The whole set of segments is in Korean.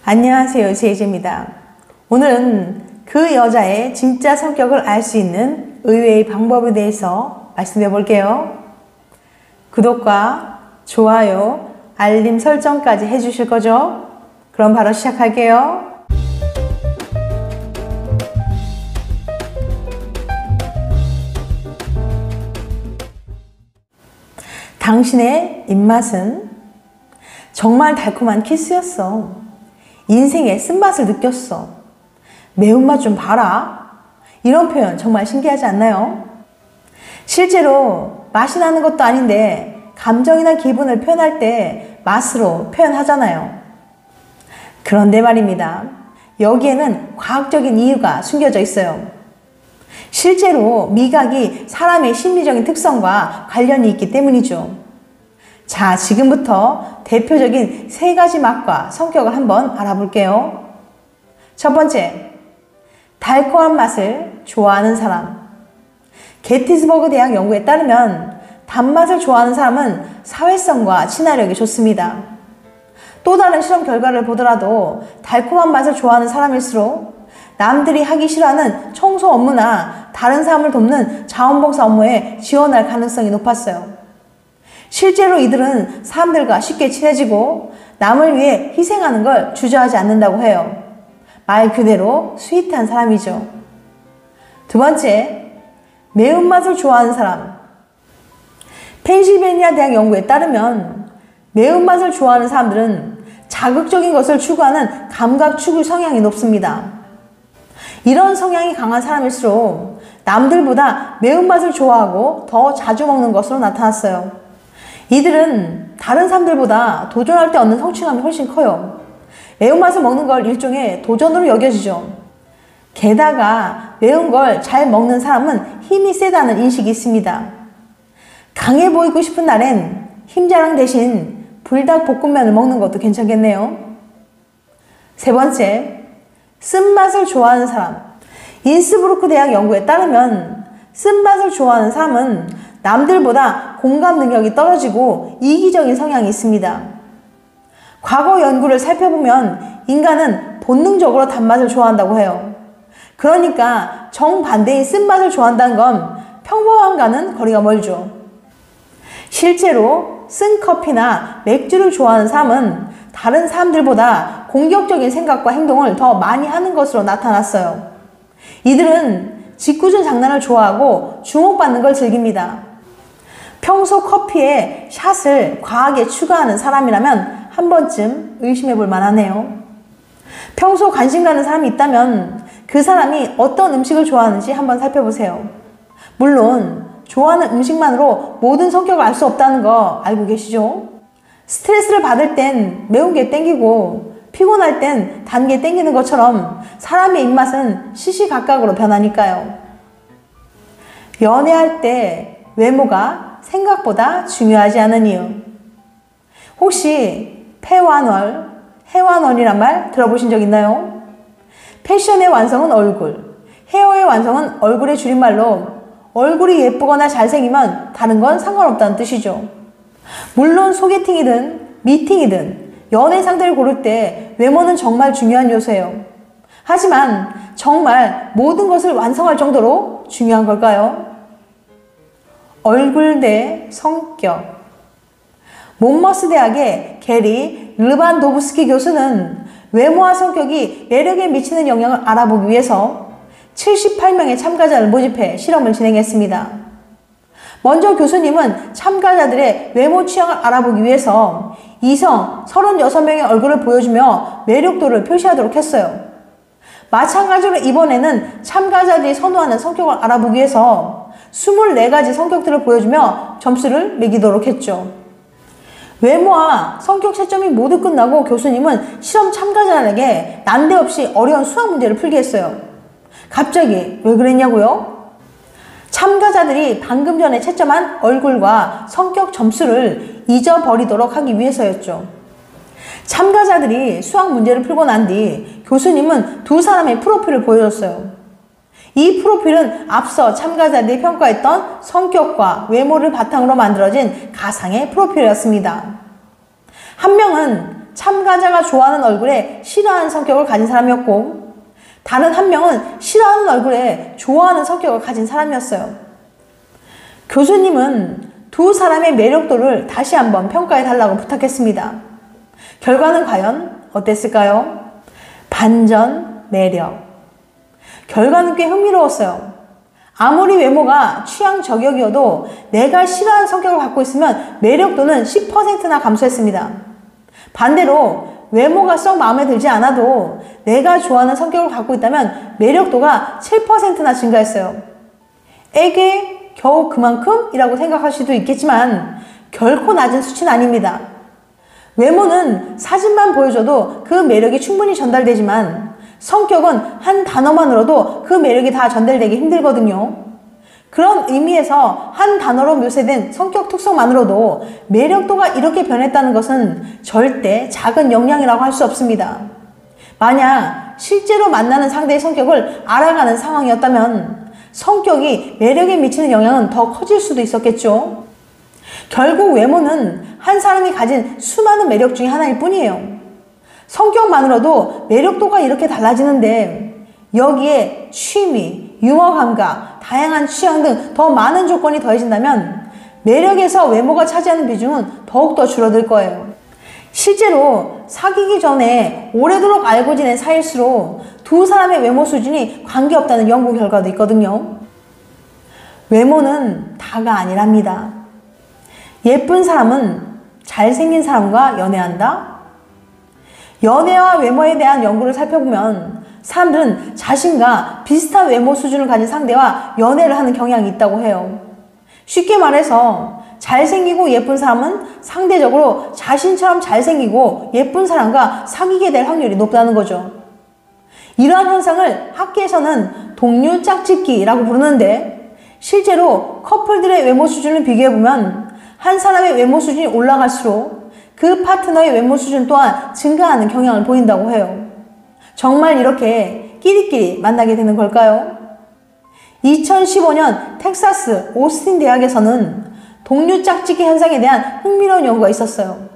안녕하세요, 제이제입니다. 오늘은 그 여자의 진짜 성격을 알 수 있는 의외의 방법에 대해서 말씀해 볼게요. 구독과 좋아요, 알림 설정까지 해주실 거죠? 그럼 바로 시작할게요. 당신의 입맛은 정말 달콤한 키스였어. 인생의 쓴맛을 느꼈어. 매운맛 좀 봐라. 이런 표현 정말 신기하지 않나요? 실제로 맛이 나는 것도 아닌데 감정이나 기분을 표현할 때 맛으로 표현하잖아요. 그런데 말입니다. 여기에는 과학적인 이유가 숨겨져 있어요. 실제로 미각이 사람의 심리적인 특성과 관련이 있기 때문이죠. 자, 지금부터 대표적인 3가지 맛과 성격을 한번 알아볼게요. 첫 번째, 달콤한 맛을 좋아하는 사람. 게티스버그 대학 연구에 따르면 단맛을 좋아하는 사람은 사회성과 친화력이 좋습니다. 또 다른 실험 결과를 보더라도 달콤한 맛을 좋아하는 사람일수록 남들이 하기 싫어하는 청소 업무나 다른 사람을 돕는 자원봉사 업무에 지원할 가능성이 높았어요. 실제로 이들은 사람들과 쉽게 친해지고 남을 위해 희생하는 걸 주저하지 않는다고 해요. 말 그대로 스윗한 사람이죠. 두 번째, 매운맛을 좋아하는 사람. 펜실베니아 대학 연구에 따르면 매운맛을 좋아하는 사람들은 자극적인 것을 추구하는 감각 추구 성향이 높습니다. 이런 성향이 강한 사람일수록 남들보다 매운맛을 좋아하고 더 자주 먹는 것으로 나타났어요. 이들은 다른 사람들보다 도전할 때 얻는 성취감이 훨씬 커요. 매운맛을 먹는 걸 일종의 도전으로 여겨지죠. 게다가 매운 걸 잘 먹는 사람은 힘이 세다는 인식이 있습니다. 강해 보이고 싶은 날엔 힘자랑 대신 불닭볶음면을 먹는 것도 괜찮겠네요. 세 번째, 쓴맛을 좋아하는 사람. 인스브루크 대학 연구에 따르면 쓴맛을 좋아하는 사람은 남들보다 공감 능력이 떨어지고 이기적인 성향이 있습니다. 과거 연구를 살펴보면 인간은 본능적으로 단맛을 좋아한다고 해요. 그러니까 정반대인 쓴맛을 좋아한다는 건 평범함과는 거리가 멀죠. 실제로 쓴 커피나 맥주를 좋아하는 사람은 다른 사람들보다 공격적인 생각과 행동을 더 많이 하는 것으로 나타났어요. 이들은 짓궂은 장난을 좋아하고 주목받는 걸 즐깁니다. 평소 커피에 샷을 과하게 추가하는 사람이라면 한 번쯤 의심해 볼 만하네요. 평소 관심 가는 사람이 있다면 그 사람이 어떤 음식을 좋아하는지 한번 살펴보세요. 물론 좋아하는 음식만으로 모든 성격을 알 수 없다는 거 알고 계시죠? 스트레스를 받을 땐 매운 게 땡기고 피곤할 땐 단 게 땡기는 것처럼 사람의 입맛은 시시각각으로 변하니까요. 연애할 때 외모가 생각보다 중요하지 않은 이유. 혹시 패완얼, 해완얼이란 말 들어보신 적 있나요? 패션의 완성은 얼굴, 헤어의 완성은 얼굴의 줄임말로 얼굴이 예쁘거나 잘생기면 다른 건 상관없다는 뜻이죠. 물론 소개팅이든 미팅이든 연애 상대를 고를 때 외모는 정말 중요한 요소예요. 하지만 정말 모든 것을 완성할 정도로 중요한 걸까요? 얼굴 대 성격. 몬머스 대학의 게리 르반도브스키 교수는 외모와 성격이 매력에 미치는 영향을 알아보기 위해서 78명의 참가자를 모집해 실험을 진행했습니다. 먼저 교수님은 참가자들의 외모 취향을 알아보기 위해서 이성 36명의 얼굴을 보여주며 매력도를 표시하도록 했어요. 마찬가지로 이번에는 참가자들이 선호하는 성격을 알아보기 위해서 24가지 성격들을 보여주며 점수를 매기도록 했죠. 외모와 성격 채점이 모두 끝나고 교수님은 실험 참가자들에게 난데없이 어려운 수학 문제를 풀게 했어요. 갑자기 왜 그랬냐고요? 참가자들이 방금 전에 채점한 얼굴과 성격 점수를 잊어버리도록 하기 위해서였죠. 참가자들이 수학 문제를 풀고 난 뒤 교수님은 2사람의 프로필을 보여줬어요. 이 프로필은 앞서 참가자들이 평가했던 성격과 외모를 바탕으로 만들어진 가상의 프로필이었습니다. 한 명은 참가자가 좋아하는 얼굴에 싫어하는 성격을 가진 사람이었고, 다른 한 명은 싫어하는 얼굴에 좋아하는 성격을 가진 사람이었어요. 교수님은 두 사람의 매력도를 다시 한번 평가해 달라고 부탁했습니다. 결과는 과연 어땠을까요? 반전 매력. 결과는 꽤 흥미로웠어요. 아무리 외모가 취향 저격이어도 내가 싫어하는 성격을 갖고 있으면 매력도는 10%나 감소했습니다. 반대로 외모가 썩 마음에 들지 않아도 내가 좋아하는 성격을 갖고 있다면 매력도가 7%나 증가했어요. 에게 겨우 그만큼이라고 생각할 수도 있겠지만 결코 낮은 수치는 아닙니다. 외모는 사진만 보여줘도 그 매력이 충분히 전달되지만 성격은 한 단어만으로도 그 매력이 다 전달되기 힘들거든요. 그런 의미에서 한 단어로 묘사된 성격 특성만으로도 매력도가 이렇게 변했다는 것은 절대 작은 영향이라고 할 수 없습니다. 만약 실제로 만나는 상대의 성격을 알아가는 상황이었다면 성격이 매력에 미치는 영향은 더 커질 수도 있었겠죠. 결국 외모는 한 사람이 가진 수많은 매력 중에 하나일 뿐이에요. 성격만으로도 매력도가 이렇게 달라지는데 여기에 취미, 유머 감각, 다양한 취향 등 더 많은 조건이 더해진다면 매력에서 외모가 차지하는 비중은 더욱더 줄어들 거예요. 실제로 사귀기 전에 오래도록 알고 지낸 사이일수록 두 사람의 외모 수준이 관계없다는 연구 결과도 있거든요. 외모는 다가 아니랍니다. 예쁜 사람은 잘생긴 사람과 연애한다? 연애와 외모에 대한 연구를 살펴보면 사람들은 자신과 비슷한 외모 수준을 가진 상대와 연애를 하는 경향이 있다고 해요. 쉽게 말해서 잘생기고 예쁜 사람은 상대적으로 자신처럼 잘생기고 예쁜 사람과 사귀게 될 확률이 높다는 거죠. 이러한 현상을 학계에서는 동류 짝짓기라고 부르는데 실제로 커플들의 외모 수준을 비교해보면 한 사람의 외모 수준이 올라갈수록 그 파트너의 외모 수준 또한 증가하는 경향을 보인다고 해요. 정말 이렇게 끼리끼리 만나게 되는 걸까요? 2015년 텍사스 오스틴 대학에서는 동류 짝짓기 현상에 대한 흥미로운 연구가 있었어요.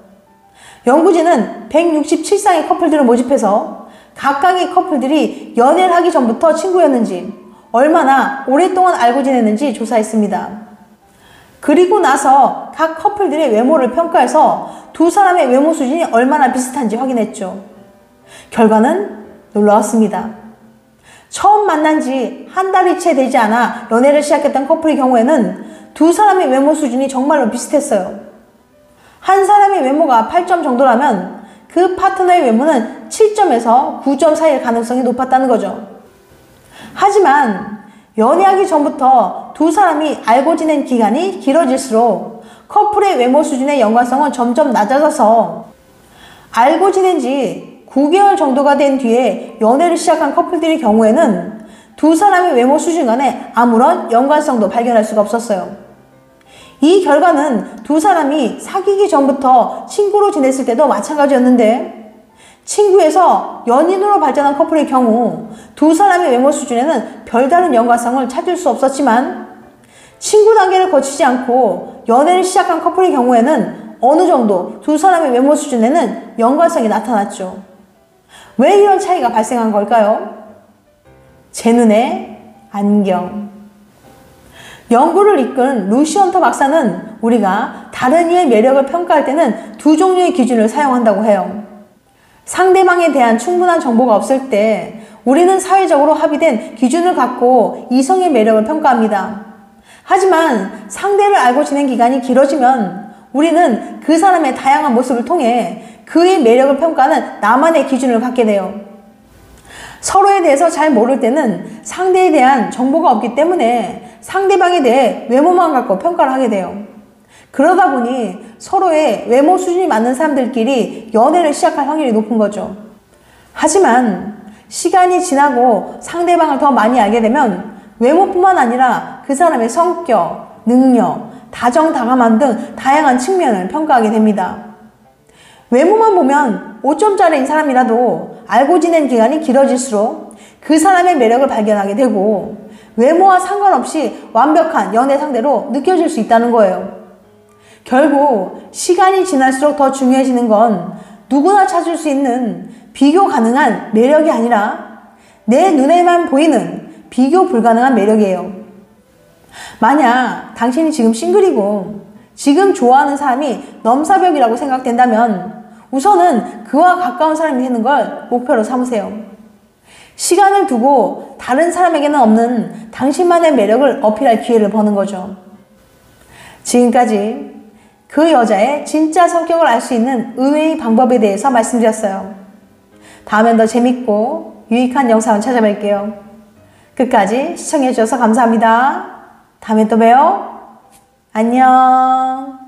연구진은 167쌍의 커플들을 모집해서 각각의 커플들이 연애를 하기 전부터 친구였는지 얼마나 오랫동안 알고 지냈는지 조사했습니다. 그리고 나서 각 커플들의 외모를 평가해서 두 사람의 외모 수준이 얼마나 비슷한지 확인했죠. 결과는 놀라웠습니다. 처음 만난 지 한 달이 채 되지 않아 연애를 시작했던 커플의 경우에는 두 사람의 외모 수준이 정말로 비슷했어요. 한 사람의 외모가 8점 정도라면 그 파트너의 외모는 7점에서 9점 사이일 가능성이 높았다는 거죠. 하지만 연애하기 전부터 두 사람이 알고 지낸 기간이 길어질수록 커플의 외모 수준의 연관성은 점점 낮아져서 알고 지낸 지 9개월 정도가 된 뒤에 연애를 시작한 커플들의 경우에는 두 사람의 외모 수준 간에 아무런 연관성도 발견할 수가 없었어요. 이 결과는 두 사람이 사귀기 전부터 친구로 지냈을 때도 마찬가지였는데 친구에서 연인으로 발전한 커플의 경우 두 사람의 외모 수준에는 별다른 연관성을 찾을 수 없었지만 친구 단계를 거치지 않고 연애를 시작한 커플의 경우에는 어느 정도 두 사람의 외모 수준에는 연관성이 나타났죠. 왜 이런 차이가 발생한 걸까요? 제 눈의 안경. 연구를 이끈 루시 헌터 박사는 우리가 다른 이의 매력을 평가할 때는 두 종류의 기준을 사용한다고 해요. 상대방에 대한 충분한 정보가 없을 때 우리는 사회적으로 합의된 기준을 갖고 이성의 매력을 평가합니다. 하지만 상대를 알고 지낸 기간이 길어지면 우리는 그 사람의 다양한 모습을 통해 그의 매력을 평가하는 나만의 기준을 갖게 돼요. 서로에 대해서 잘 모를 때는 상대에 대한 정보가 없기 때문에 상대방에 대해 외모만 갖고 평가를 하게 돼요. 그러다 보니 서로의 외모 수준이 맞는 사람들끼리 연애를 시작할 확률이 높은 거죠. 하지만 시간이 지나고 상대방을 더 많이 알게 되면 외모뿐만 아니라 그 사람의 성격, 능력, 다정다감함 등 다양한 측면을 평가하게 됩니다. 외모만 보면 5점짜리인 사람이라도 알고 지낸 기간이 길어질수록 그 사람의 매력을 발견하게 되고 외모와 상관없이 완벽한 연애 상대로 느껴질 수 있다는 거예요. 결국 시간이 지날수록 더 중요해지는 건 누구나 찾을 수 있는 비교 가능한 매력이 아니라 내 눈에만 보이는 비교 불가능한 매력이에요. 만약 당신이 지금 싱글이고 지금 좋아하는 사람이 넘사벽이라고 생각된다면 우선은 그와 가까운 사람이 되는 걸 목표로 삼으세요. 시간을 두고 다른 사람에게는 없는 당신만의 매력을 어필할 기회를 버는 거죠. 지금까지 그 여자의 진짜 성격을 알 수 있는 의외의 방법에 대해서 말씀드렸어요. 다음엔 더 재밌고 유익한 영상을 찾아뵐게요. 끝까지 시청해주셔서 감사합니다. 다음에 또 봬요. 안녕.